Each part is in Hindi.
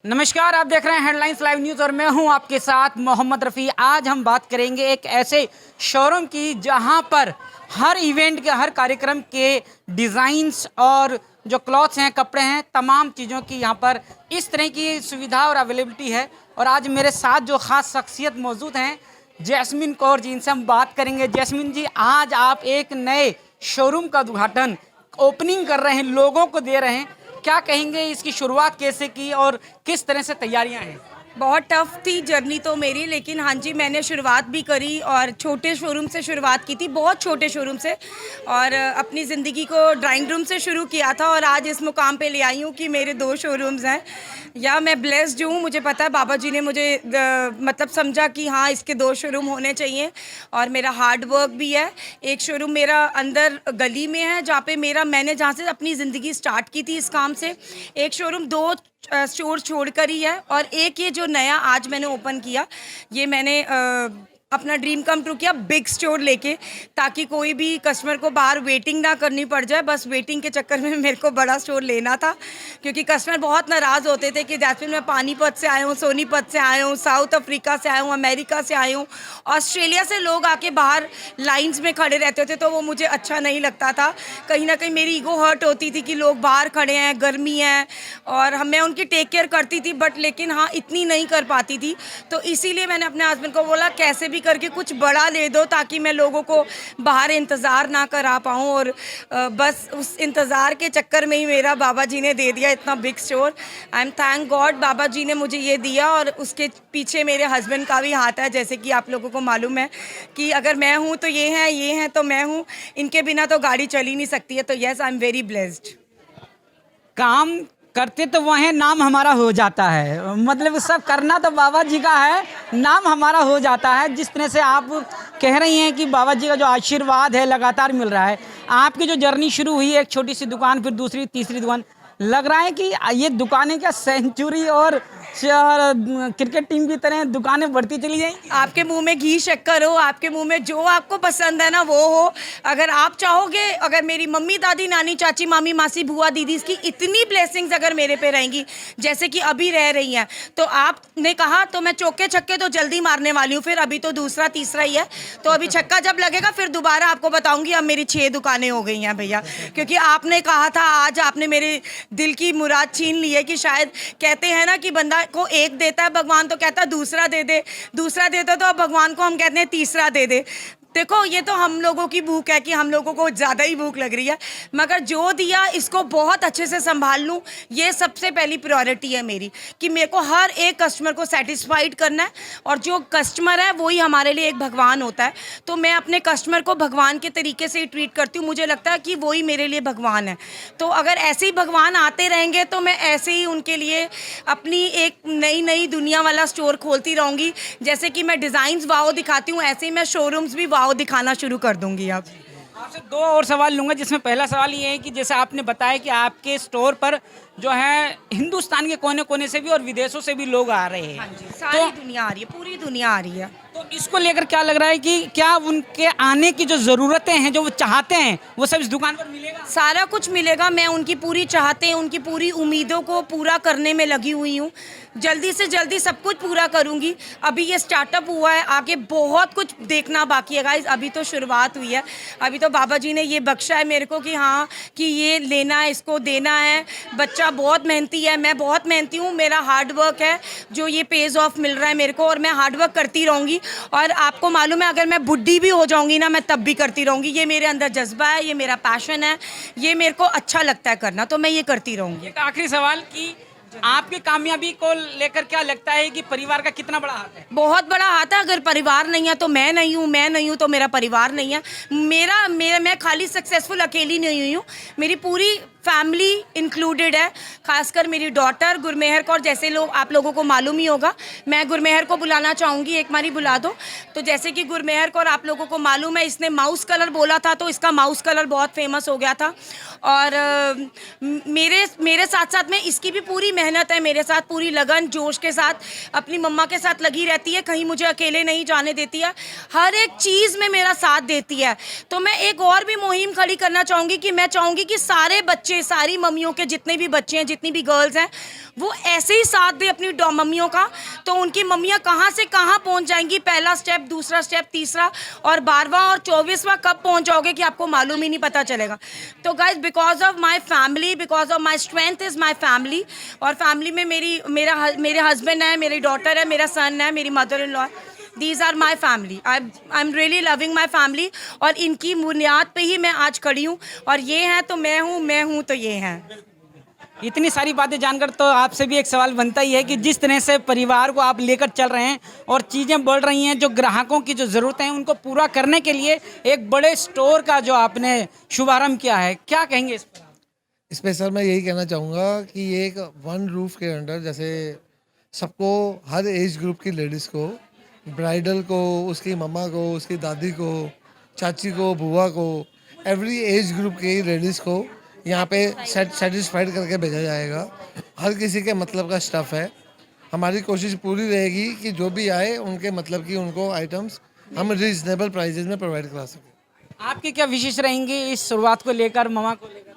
नमस्कार, आप देख रहे हैं हेडलाइंस लाइव न्यूज़ और मैं हूं आपके साथ मोहम्मद रफ़ी। आज हम बात करेंगे एक ऐसे शोरूम की जहां पर हर इवेंट के, हर कार्यक्रम के डिज़ाइंस और जो क्लॉथ्स हैं, कपड़े हैं, तमाम चीज़ों की यहां पर इस तरह की सुविधा और अवेलेबिलिटी है। और आज मेरे साथ जो ख़ास शख्सियत मौजूद हैं, जैस्मिन कौर जी, इनसे हम बात करेंगे। जैस्मिन जी, आज आप एक नए शोरूम का उद्घाटन, ओपनिंग कर रहे हैं, लोगों को दे रहे हैं। क्या कहेंगे, इसकी शुरुआत कैसे की और किस तरह से तैयारियां हैं? बहुत टफ थी जर्नी तो मेरी, लेकिन हाँ जी, मैंने शुरुआत भी करी और छोटे शोरूम से शुरुआत की थी, बहुत छोटे शोरूम से, और अपनी ज़िंदगी को ड्राइंग रूम से शुरू किया था और आज इस मुकाम पे ले आई हूँ कि मेरे 2 शोरूम्स हैं। या मैं ब्लेस्ड हूँ, मुझे पता है बाबा जी ने मुझे मतलब समझा कि हाँ, इसके 2 शोरूम होने चाहिए और मेरा हार्ड वर्क भी है। एक शोरूम मेरा अंदर गली में है जहाँ पे मैंने जहाँ से अपनी ज़िंदगी स्टार्ट की थी इस काम से। एक शोरूम 2 स्टोर छोड़कर ही है और एक ये जो नया आज मैंने ओपन किया, ये मैंने अपना ड्रीम कम ट्रू किया बिग स्टोर लेके, ताकि कोई भी कस्टमर को बाहर वेटिंग ना करनी पड़ जाए। बस वेटिंग के चक्कर में मेरे को बड़ा स्टोर लेना था, क्योंकि कस्टमर बहुत नाराज़ होते थे कि जैस्मिन, मैं पानीपत से आया हूँ, सोनीपत से आया हूँ, साउथ अफ्रीका से आया हूँ, अमेरिका से आया हूँ, ऑस्ट्रेलिया से लोग आके बाहर लाइन्स में खड़े रहते थे, तो वो मुझे अच्छा नहीं लगता था। कहीं ना कहीं मेरी ईगो हर्ट होती थी कि लोग बाहर खड़े हैं, गर्मी है, और मैं उनकी टेक केयर करती थी, बट लेकिन हाँ, इतनी नहीं कर पाती थी। तो इसीलिए मैंने अपने हस्बैंड को बोला, कैसे भी करके कुछ बड़ा दे दो ताकि मैं लोगों को बाहर इंतज़ार ना करा पाऊँ। और बस उस इंतज़ार के चक्कर में ही मेरा बाबा जी ने दे दिया इतना big store. I am thank God, Baba ji ने मुझे ये दिया, और उसके पीछे मेरे हस्बैंड का भी हाथ है। जैसे कि आप लोगों को मालूम है कि अगर मैं हूँ तो ये हैं तो मैं हूँ, इनके बिना तो गाड़ी चल ही नहीं सकती है। तो yes, I am very blessed. काम करते तो वो हैं, नाम हमारा हो जाता है। मतलब सब करना तो बाबा जी का है, नाम हमारा हो जाता है। जिस तरह से आप कह रही हैं कि बाबा जी का जो आशीर्वाद है लगातार मिल रहा है। आपकी जो जर्नी शुरू हुई, एक छोटी सी दुकान, फिर दूसरी, तीसरी दुकान, लग रहा है कि ये दुकानें क्या सेंचुरी और क्रिकेट टीम की तरह दुकानें बढ़ती चली जाएंगी। आपके मुंह में घी शक्कर हो, आपके मुंह में जो आपको पसंद है ना वो हो। अगर आप चाहोगे, अगर मेरी मम्मी, दादी, नानी, चाची, मामी, मासी, बुआ, दीदी, इसकी इतनी ब्लेसिंग्स अगर मेरे पे रहेंगी जैसे कि अभी रह रही हैं, तो आपने कहा तो मैं चौके छक्के तो जल्दी मारने वाली हूँ। फिर अभी तो दूसरा तीसरा ही है, तो अभी छक्का जब लगेगा फिर दोबारा आपको बताऊंगी। अब मेरी 6 दुकानें हो गई हैं भैया, क्योंकि आपने कहा था, आज आपने मेरे दिल की मुराद छीन ली है। कि शायद कहते हैं ना कि बंदा को एक देता है भगवान, तो कहता है दूसरा दे दे, दूसरा देता तो अब भगवान को हम कहते हैं तीसरा दे दे। देखो, ये तो हम लोगों की भूख है कि हम लोगों को ज़्यादा ही भूख लग रही है, मगर जो दिया इसको बहुत अच्छे से संभाल लूँ, ये सबसे पहली प्रायोरिटी है मेरी। कि मेरे को हर एक कस्टमर को सेटिस्फाइड करना है, और जो कस्टमर है वही हमारे लिए एक भगवान होता है। तो मैं अपने कस्टमर को भगवान के तरीके से ही ट्रीट करती हूँ। मुझे लगता है कि वही मेरे लिए भगवान है। तो अगर ऐसे ही भगवान आते रहेंगे तो मैं ऐसे ही उनके लिए अपनी एक नई नई दुनिया वाला स्टोर खोलती रहूँगी। जैसे कि मैं डिज़ाइंस वाओ दिखाती हूँ, ऐसे ही मैं शोरूम्स भी वाओ दिखाना शुरू कर दूंगी। अब आपसे 2 और सवाल लूँगा, जिसमें पहला सवाल ये है कि जैसे आपने बताया कि आपके स्टोर पर जो है हिंदुस्तान के कोने कोने से भी और विदेशों से भी लोग आ रहे हैं। हाँ जी, सारी दुनिया आ रही है, पूरी दुनिया आ रही है। तो इसको लेकर क्या लग रहा है कि क्या उनके आने की जो ज़रूरतें हैं, जो वो चाहते हैं, वो सब इस दुकान पर मिलेगा? सारा कुछ मिलेगा। मैं उनकी पूरी चाहते, उनकी पूरी उम्मीदों को पूरा करने में लगी हुई हूँ। जल्दी से जल्दी सब कुछ पूरा करूँगी। अभी ये स्टार्टअप हुआ है, आगे बहुत कुछ देखना बाकी है गाइस। अभी तो शुरुआत हुई है। अभी तो बाबा जी ने ये बख्शा है मेरे को कि हाँ, कि ये लेना है, इसको देना है। बच्चा बहुत मेहनती है, मैं बहुत मेहनती हूँ, मेरा हार्ड वर्क है जो ये पेज ऑफ मिल रहा है मेरे को, और मैं हार्ड वर्क करती रहूँगी। और आपको मालूम है, अगर मैं बुढ़ी भी हो जाऊँगी ना, मैं तब भी करती रहूँगी। ये मेरे अंदर जज्बा है, ये मेरा पैशन है, ये मेरे को अच्छा लगता है करना, तो मैं ये करती रहूँगी। एक आखिरी सवाल कि आपकी कामयाबी को लेकर क्या लगता है कि परिवार का कितना बड़ा हाथ है? बहुत बड़ा हाथ है। अगर परिवार नहीं है तो मैं नहीं हूँ, मैं नहीं हूँ तो मेरा परिवार नहीं है। मैं खाली सक्सेसफुल अकेली नहीं हुई हूँ, मेरी पूरी फैमिली इंक्लूडेड है। खासकर मेरी डॉटर गुरमेहर कौर, जैसे लोग आप लोगों को मालूम ही होगा, मैं गुरमेहर को बुलाना चाहूँगी, एक बारी बुला दो। तो जैसे कि गुरमेहर कौर आप लोगों को मालूम है, इसने माउस कलर बोला था, तो इसका माउस कलर बहुत फेमस हो गया था। और मेरे साथ साथ में इसकी भी पूरी मेहनत है, मेरे साथ पूरी लगन जोश के साथ अपनी मम्मा के साथ लगी रहती है, कहीं मुझे अकेले नहीं जाने देती है, हर एक चीज़ में मेरा साथ देती है। तो मैं एक और भी मुहिम खड़ी करना चाहूँगी कि मैं चाहूँगी कि सारे बच्चे के, सारी मम्मियों के, जितने भी बच्चे हैं, जितनी भी गर्ल्स हैं, वो ऐसे ही साथ दें अपनी मम्मियों का, तो उनकी मम्मियाँ कहाँ से कहाँ पहुँच जाएंगी। पहला स्टेप, दूसरा स्टेप, तीसरा और 12वां और 24वां कब पहुँच जाओगे कि आपको मालूम ही नहीं पता चलेगा। तो guys, because of my family, because of my strength is my family, और फैमिली में मेरे हस्बैंड है, मेरी डॉटर है, मेरा सन है, मेरी mother in law. These are my family. I'm really loving my family, और इनकी बुनियाद पे ही मैं आज खड़ी हूँ, और ये हैं तो मैं हूँ तो ये हैं। इतनी सारी बातें जानकर तो आपसे भी एक सवाल बनता ही है कि जिस तरह से परिवार को आप लेकर चल रहे हैं और चीज़ें बढ़ रही हैं, जो ग्राहकों की जो ज़रूरतें हैं उनको पूरा करने के लिए एक बड़े स्टोर का जो आपने शुभारंभ किया है, क्या कहेंगे इस पर? इस पे सर मैं यही कहना चाहूँगा कि ये एक वन रूफ के अंडर, जैसे सबको, हर एज ग्रुप की लेडीज़ को, ब्राइडल को, उसकी मम्मा को, उसकी दादी को, चाची को, बुआ को, एवरी एज ग्रुप की लेडीज़ को यहाँ पे सेटिस्फाइड करके भेजा जाएगा। हर किसी के मतलब का स्टफ़ है। हमारी कोशिश पूरी रहेगी कि जो भी आए उनके मतलब की उनको आइटम्स हम रीजनेबल प्राइजेज में प्रोवाइड करा सकें। आपकी क्या विशेष रहेंगी इस शुरुआत को लेकर, मामा को लेकर?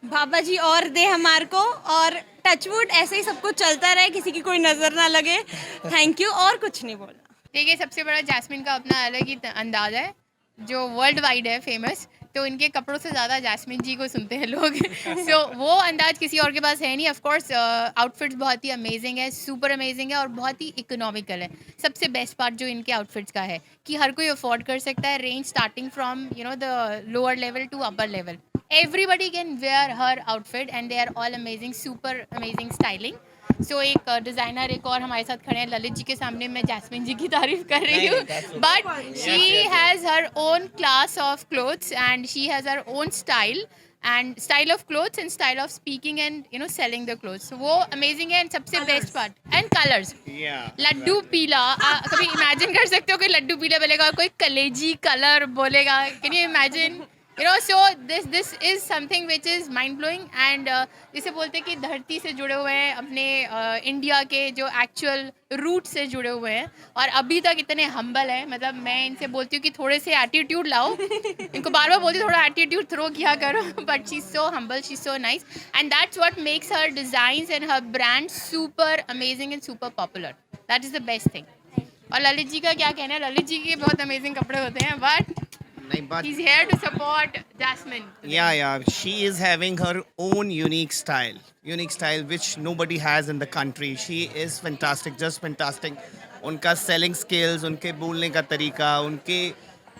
बाबा जी और दे हमार को, और टचवुड ऐसे ही सब कुछ चलता रहे, किसी की कोई नज़र ना लगे। थैंक यू, और कुछ नहीं बोलना। देखिए, सबसे बड़ा जैस्मिन का अपना अलग ही अंदाज़ है जो वर्ल्ड वाइड है फेमस, तो इनके कपड़ों से ज़्यादा जैस्मिन जी को सुनते हैं लोग। सो वो अंदाज किसी और के पास है नहीं। ऑफ कोर्स आउटफिट्स बहुत ही अमेजिंग है, सुपर अमेजिंग है, और बहुत ही इकोनॉमिकल है। सबसे बेस्ट पार्ट जो इनके आउटफिट्स का है कि हर कोई अफोर्ड कर सकता है। Range starting from the lower level to upper level, everybody can wear her outfit and they are all amazing, super amazing styling. So एक डिज़ाइनर एक और हमारे साथ खड़े हैं ललित जी के सामने। मैं जैस्मिन जी की तारीफ कर रही हूँ, but she has her own class of clothes and she has her own style and style of clothes and style of speaking and selling the clothes. वो अमेजिंग है। एंड सबसे best part and colours, laddoo पीला, कभी इमेजिन कर सकते हो कि लड्डू पीला बोलेगा, कोई कलेजी कलर बोलेगा, can you imagine? So this is something which is mind blowing, and जिसे बोलते हैं कि धरती से जुड़े हुए हैं, अपने इंडिया के जो एक्चुअल रूट से जुड़े हुए हैं, और अभी तक इतने हम्बल है। मतलब मैं इनसे बोलती हूँ कि थोड़े से एटीट्यूड लाओ, इनको बार बार बोलती हूँ थोड़ा एटीट्यूड थ्रो किया करो, but she is so humble, she is so nice, and that's what makes her designs and her brand super amazing and super popular. That is the best thing. और ललित जी का क्या कहना है? ललित जी के बहुत अमेजिंग कपड़े होते हैं, but he's here to support Jasmine. Yeah. She is having her own unique style which nobody has in the country. She is fantastic, just fantastic. उनका selling skills, उनके बोलने का तरीका, उनके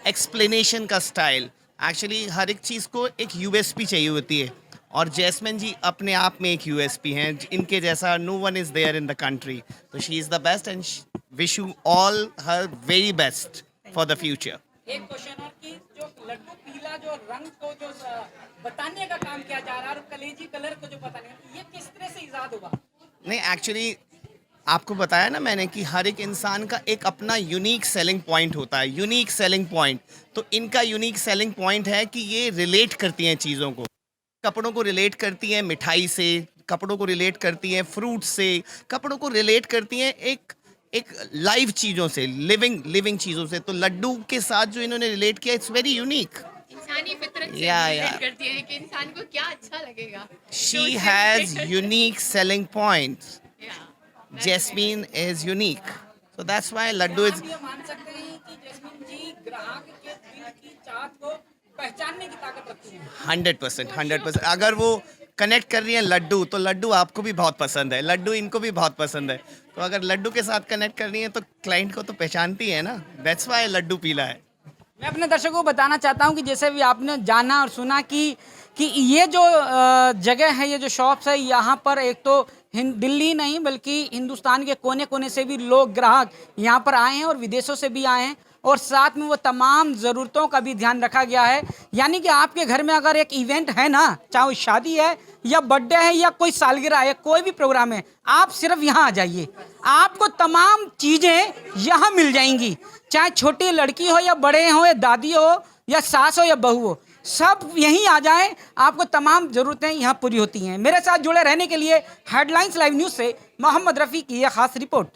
explanation का style, actually हर एक चीज़ को एक USP चाहिए होती है, और जैस्मिन जी अपने आप में एक USP हैं। इनके जैसा no one is there in the country. So she is the best, and wish you all her very best for the future. एक क्वेश्चन और कि जो लड्डू पीला जो रंग को जो बताने का काम किया जा रहा है और कलेजी कलर को जो बताने का, ये किस तरह से इजाद हुआ? नहीं, एक्चुअली आपको बताया ना मैंने कि हर एक इंसान का एक अपना यूनिक सेलिंग पॉइंट होता है, यूनिक सेलिंग पॉइंट। तो इनका यूनिक सेलिंग पॉइंट है कि ये रिलेट करती हैं चीज़ों को, कपड़ों को रिलेट करती हैं मिठाई से, कपड़ों को रिलेट करती हैं फ्रूट से, कपड़ों को रिलेट करती हैं एक लाइव चीज़ों से, लिविंग चीज़ों से। तो लड्डू के साथ जो इन्होंने रिलेट किया, इट्स वेरी यूनिक। इंसानी फितरत से Yeah. relate करती है कि इंसान को क्या अच्छा लगेगा। She has unique selling points. Jasmine is unique, so that's why Laddu is. आप ये मान सकते हैं कि जैस्मिन जी ग्राहक के दिल की चाहत को पहचानने की ताकत रखती हैं। 100%। अगर वो कनेक्ट कर रही है लड्डू, तो लड्डू आपको भी बहुत पसंद है, लड्डू इनको भी बहुत पसंद है। तो अगर लड्डू के साथ कनेक्ट कर रही है तो क्लाइंट को तो पहचानती है ना, दैट्स व्हाई लड्डू पीला है। मैं अपने दर्शकों को बताना चाहता हूं कि जैसे भी आपने जाना और सुना कि ये जो जगह है, ये जो शॉप्स है, यहाँ पर एक तो दिल्ली नहीं बल्कि हिंदुस्तान के कोने कोने से भी लोग ग्राहक यहाँ पर आए हैं और विदेशों से भी आए हैं, और साथ में वो तमाम ज़रूरतों का भी ध्यान रखा गया है। यानी कि आपके घर में अगर एक इवेंट है ना, चाहे वो शादी है या बर्थडे है या कोई सालगिरह है, कोई भी प्रोग्राम है, आप सिर्फ यहाँ आ जाइए, आपको तमाम चीज़ें यहाँ मिल जाएंगी। चाहे छोटी लड़की हो या बड़े हो या दादी हो या सास हो या बहू हो, सब यहीं आ जाएं, आपको तमाम ज़रूरतें यहाँ पूरी होती हैं। मेरे साथ जुड़े रहने के लिए हेडलाइंस लाइव न्यूज़ से मोहम्मद रफ़ी की यह खास रिपोर्ट।